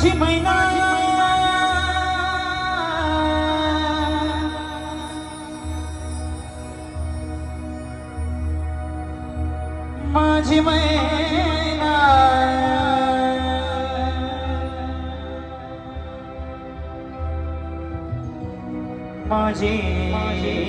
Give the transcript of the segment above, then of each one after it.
माझी मैना माझी मैना माझी मैना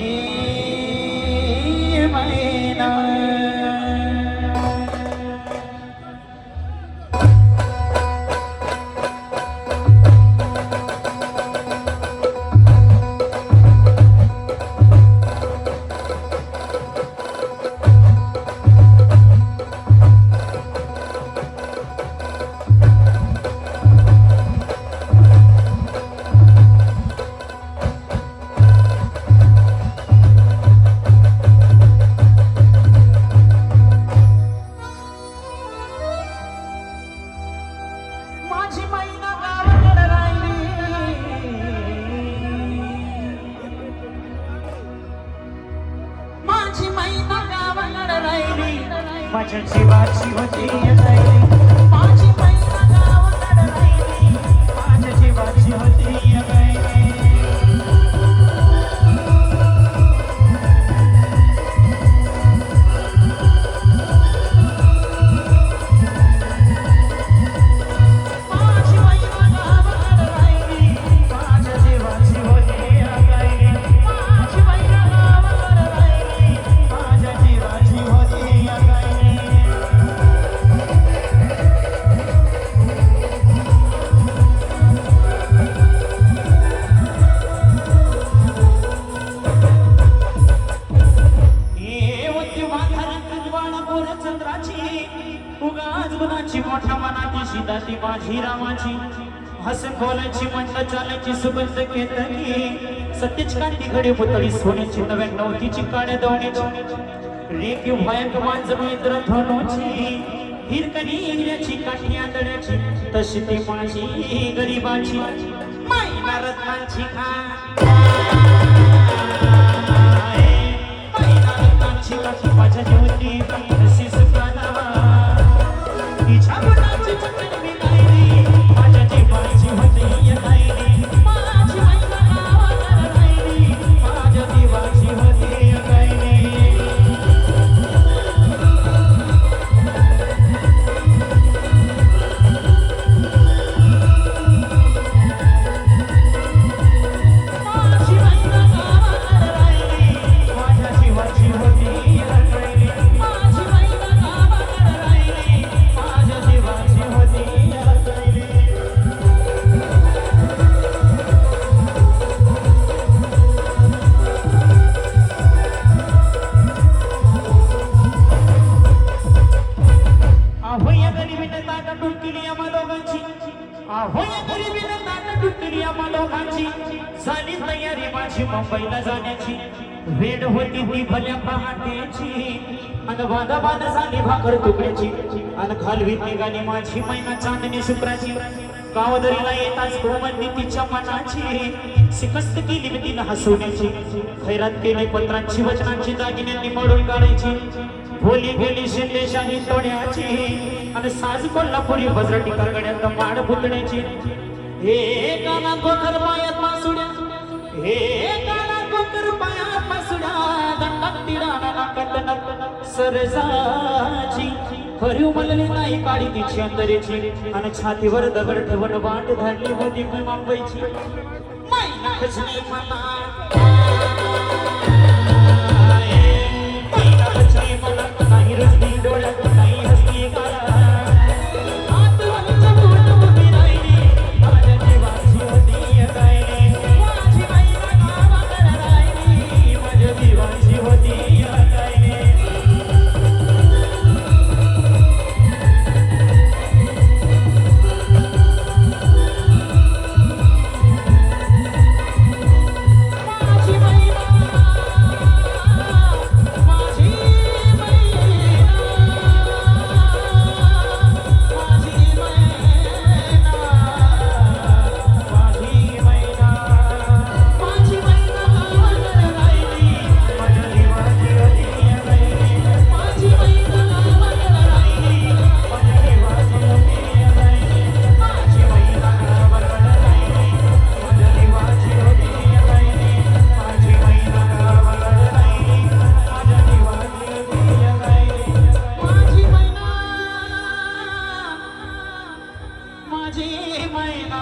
माझ्या जीवाची होती राहिली माझी मैना गावाकडे राहिली माझ्या जीवाची होती राहिली माझी मैना गावाकडे राहिली माझ्या जीवाची होती राहिली माझी मैना गावाकडे राहिली माझ्या जीवाची होती मोठ्या मनाची सीताची माझी रामाची हसन बोलायची म्हणलं चालायची सुगंध केतली सत्यच कांती घडी पुतळी सोन्याची 99ची काड्या दोण्याची रेखीव भयंक मांज मित्र धनोची हिरकणी इंग्र्याची काठी आंधळ्याची तशी ती माझी गरीबाची मैना रत्नांची मैना रत्नांची काठी माझ्या जीवनी तशी सुखाना माझ्या जीवाची होती राहिली माझी मैना गावाकडे राहिली माझ्या जीवाची होती राहिली माझी मैना गावाकडे राहिली माझ्या जीवाची होती राहिली माझी मैना गावाकडे राहिली माझ्या जीवाची होती राहिली ahoya garibine ताट टुटली आम्हा दोघांची ahoya garibine ताट टुटली आम्हा दोघांची झाली तयारी माझी मुंबईला जाण्याची वेळ होती ती भल्या पहाटेची अन बांधा बांधा झाली भाकर तुकड्याची अन खालवीत निघाली माझी मैना चांदणी शुक्राची गावदरीला येताच कोमलनी तिच्या मनाची शिकस्त केली मी तिनं हसवण्याची खैरात केली पत्रांची वचनांची दागिन्यांनी मोडून काढायची बोली गेली शिंदेशाही तोड्याची आणि साज कोल्हापुरी बजरटी करगड्यात माड फुटण्याची हे गाना कोकर पायात मासुड्या हे गाना कोकर पायात मासुड्या दंडात तिडाना नाकात सरजाची खरी उमलली नाही काळी तिची अंतरेची आणि छातीवर दगड ठेवून वाट धरली होती मुंबईची मैना खचली मला नाही रस्ती डोळ्यात नाही हसती गाला हात वंच बोट उभी राहिली माझ्या जीवाची होती राहिली माझी मैना गावाकडे राहिली माझ्या जीवाची होती राहिली माझी मैना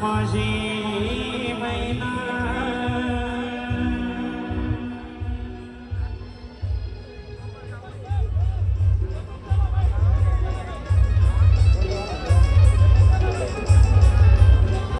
माझी